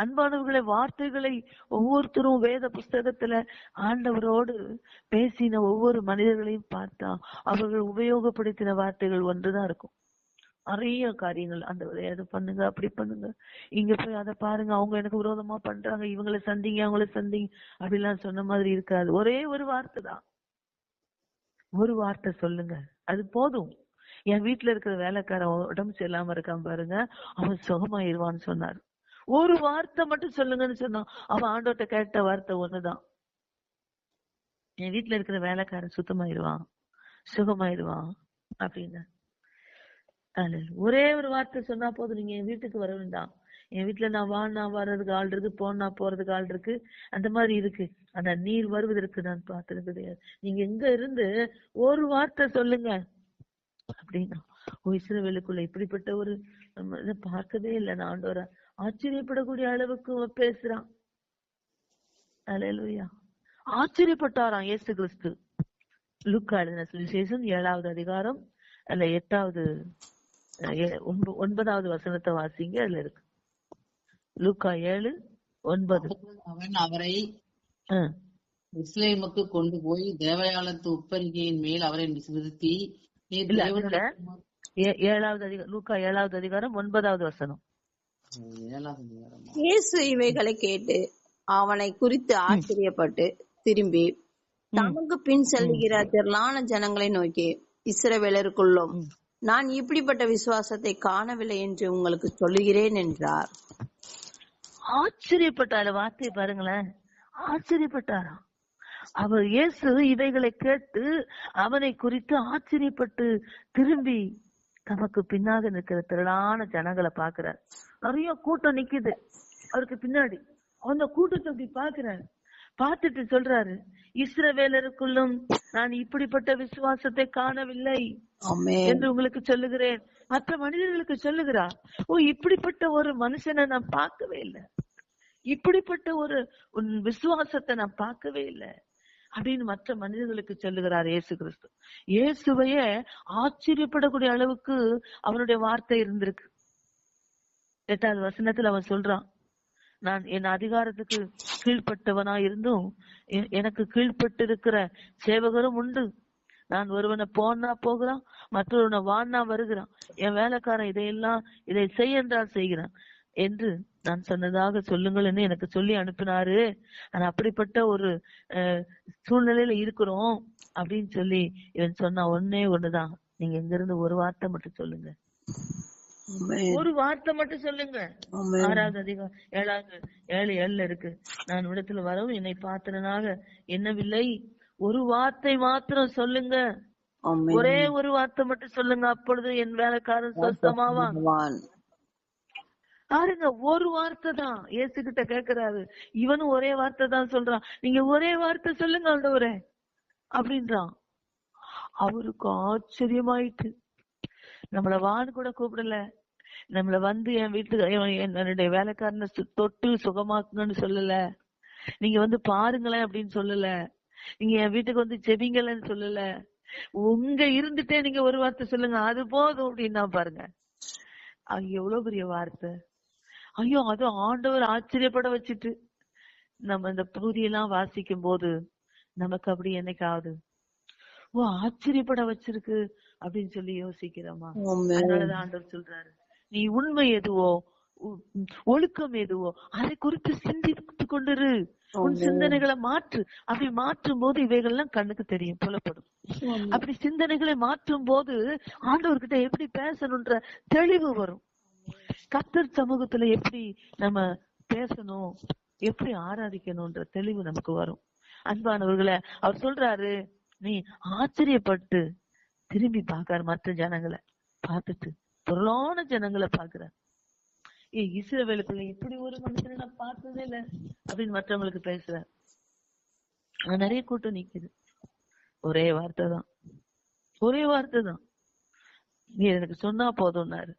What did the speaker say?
அன்பானவர்களை வார்த்தைகளை ஒவ்வொருத்தரும் வேத புஸ்தகத்துல ஆண்டவரோடு பேசின ஒவ்வொரு மனிதர்களையும் பார்த்தா அவர்கள் உபயோகப்படுத்தின வார்த்தைகள் ஒன்றுதான் இருக்கும். நிறைய காரியங்கள், அந்த அதை பண்ணுங்க, அப்படி பண்ணுங்க, இங்க போய் அதை பாருங்க, அவங்க எனக்கு விரோதமா பண்றாங்க, இவங்களை சந்திங்க, அவங்கள சந்திங்க அப்படிலாம் சொன்ன மாதிரி இருக்காது. ஒரே ஒரு வார்த்தை தான், ஒரு வார்த்தை சொல்லுங்க, அது போதும். என் வீட்டுல இருக்கிற வேலைக்காரன் உடம்பு சரியில்லாம இருக்கான் பாருங்க, அவன் சுகமாயிருவான்னு சொன்னார். ஒரு வார்த்தை மட்டும் சொல்லுங்கன்னு சொன்னான். அவன் ஆண்டோட்ட கேட்ட வார்த்தை ஒண்ணுதான், என் வீட்டுல இருக்கிற வேலைக்காரன் சுத்தமாயிருவான், சுகமாயிருவான் அப்படின்னு. ஒரே ஒரு வார்த்தை சொன்னா போதும், நீங்க என் வீட்டுக்கு வர வேண்டாம். என் வீட்டுல நான் வர்றதுக்கு ஆள் இருக்கு, போனா போறதுக்கு ஆள் இருக்கு, அந்த மாதிரி இருக்கு. ஆனா நீர் வருவதற்கு நான் பார்த்தது கிடையாது. நீங்க எங்க இருந்து ஒரு வார்த்தை சொல்லுங்க அப்படின்னா, இஸ்ரவேலுக்குள்ள இப்படிப்பட்ட ஒரு இதை பார்க்கவே இல்லை. நான் ஆண்டவரை ஆச்சரியப்படக்கூடிய அளவுக்கு பேசுறான். அல்லேலூயா. ஆச்சரியப்பட்டாராம் இயேசு கிறிஸ்து. லூக்கா எழுதின சுவிசேஷம் 7வது அதிகாரம் அல்ல 8வது 9வது வசனத்தை வாசிங்க. அதுல இருக்கு லூக்கா 7:9. அவன் அவரை இஸ்ரேலுக்கு கொண்டு போய் தேவாலயத்து உப்பரிகையின் மேல் அவரை நிறுத்தி, லூக்கா 7வது அதிகாரம் 9வது வசனம். இயேசு இவைகளை கேட்டு அவனை குறித்து ஆச்சரியப்பட்டு திரும்பி தமக்கு பின் செல்லுகிற திரளான ஜனங்களை நோக்கி, இஸ்ரவேலருக்குள்ளும் நான் இப்படிப்பட்ட விசுவாசத்தை காணவில்லை என்று உங்களுக்கு சொல்லுகிறேன் என்றார். ஆச்சரியப்பட்டார வார்த்தை பாருங்களேன், ஆச்சரியப்பட்டாராம் அவர். இயேசு இவைகளை கேட்டு அவனை குறித்து ஆச்சரியப்பட்டு திரும்பி தமக்கு பின்னாக நிற்கிற திரளான ஜனங்களை பாக்குறார். நிறைய கூட்டம் நிக்குது அவருக்கு பின்னாடி. அந்த கூட்டத்தை அப்படி பாக்குறாரு. பார்த்துட்டு சொல்றாரு, இஸ்ரவேலருக்குள்ளும் நான் இப்படிப்பட்ட விசுவாசத்தை காணவில்லை என்று உங்களுக்கு சொல்லுகிறேன். மற்ற மனிதர்களுக்கு சொல்லுகிறார், இப்படிப்பட்ட ஒரு மனுஷனை நான் பார்க்கவே இல்லை, இப்படிப்பட்ட ஒரு விசுவாசத்தை நான் பார்க்கவே இல்லை அப்படின்னு மற்ற மனிதர்களுக்கு சொல்லுகிறார் இயேசு கிறிஸ்து. இயேசுவையே ஆச்சரியப்படக்கூடிய அளவுக்கு அவனுடைய வார்த்தை இருந்திருக்கு. 8வது வசனத்துல அவன் சொல்றான், நான் என் அதிகாரத்துக்கு கீழ்பட்டவனா இருந்தும் எனக்கு கீழ்பட்டு இருக்கிற சேவகரும் உண்டு. நான் ஒருவனை போனா போகிறான், மற்றொருவனை வானா வருகிறான், என் வேலைக்காரன் இதை செய் என்றால் செய்கிறான் என்று நான் சொன்னதாக சொல்லுங்கள் எனக்கு சொல்லி அனுப்பினாரு. ஆனா அப்படிப்பட்ட ஒரு சூழ்நிலையில இருக்கிறோம் அப்படின்னு சொல்லி இவன் சொன்னா ஒன்னே ஒண்ணுதான், நீங்க எங்க இருந்து ஒரு வார்த்தை மட்டும் சொல்லுங்க, ஒரு வார்த்தை மட்டும் சொல்லுங்க. 6வது அதிகாரம் 7:7 இருக்கு, நான் இடத்துல வரவும் என்னை பார்த்தனாக என்னவில்லை, ஒரு வார்த்தை மாத்திரம் சொல்லுங்க, ஒரே ஒரு வார்த்தை மட்டும் சொல்லுங்க, அப்பொழுது என் வேலைக்காரன் சொஸ்தமாவான். பாருங்க, ஒரு வார்த்தை தான் இயேசு கிட்ட கேக்குறாரு. இவனும் ஒரே வார்த்தை தான் சொல்றான், நீங்க ஒரே வார்த்தை சொல்லுங்க ஆண்டவரே அப்படின்றான். அவருக்கு ஆச்சரியமாயிட்டு, நம்மள வான்னு கூட கூப்பிடல, நம்மள வந்து என் வீட்டுக்கு என்னுடைய வேலைக்காரனை தொட்டு சுகமாக்குங்கன்னு சொல்லல, நீங்க வந்து பாருங்களேன் அப்படின்னு சொல்லல, நீங்க என் வீட்டுக்கு வந்து ஜெபிங்கலன்னு சொல்லல, உங்க இருந்துட்டே நீங்க ஒரு வார்த்தை சொல்லுங்க அது போதும் அப்படின்னா பாருங்க, எவ்வளவு பெரிய வார்த்தை. ஐயோ, அது ஆண்டவர் ஆச்சரியப்பட வச்சுட்டு நம்ம இந்த பகுதியெல்லாம் வாசிக்கும் போது நமக்கு அப்படி என்னைக்காவது ஆச்சரியப்பட வச்சிருக்கு அப்படின்னு சொல்லி யோசிக்கிறோமா? அதனாலதான் ஆண்டவர் சொல்றாரு, நீ உண்மை எதுவோ ஒழுக்கம் எதுவோ அதை குறித்து சிந்தித்து கொண்டிரு, உன் சிந்தனைகளை மாற்று. அப்படி மாற்றும் போது இவைகள்லாம் கண்ணுக்கு தெரியும், புலப்படும். அப்படி சிந்தனைகளை மாற்றும் போது ஆண்டவர்கிட்ட எப்படி பேசணும்ன்ற தெளிவு வரும். கர்த்தர் சமூகத்துல எப்படி நம்ம பேசணும், எப்படி ஆராதிக்கணும்ன்ற தெளிவு நமக்கு வரும். அன்பானவர்களை அவர் சொல்றாரு, நீ ஆச்சரியப்பட்டு திரும்பி பாக்காரு, மற்ற ஜனங்களை பார்த்துட்டு பொருளான ஜனங்களை பாக்குற, இஸ்ரவேலுக்குள்ள இப்படி ஒரு மனுஷனை நான் பார்த்ததே இல்லை அப்படின்னு மற்றவங்களுக்கு பேசுற. நிறைய கூட்டம் நிக்குது, ஒரே வார்த்தை தான், ஒரே வார்த்தை தான், நீ எனக்கு சொன்னா போதும்னாரு.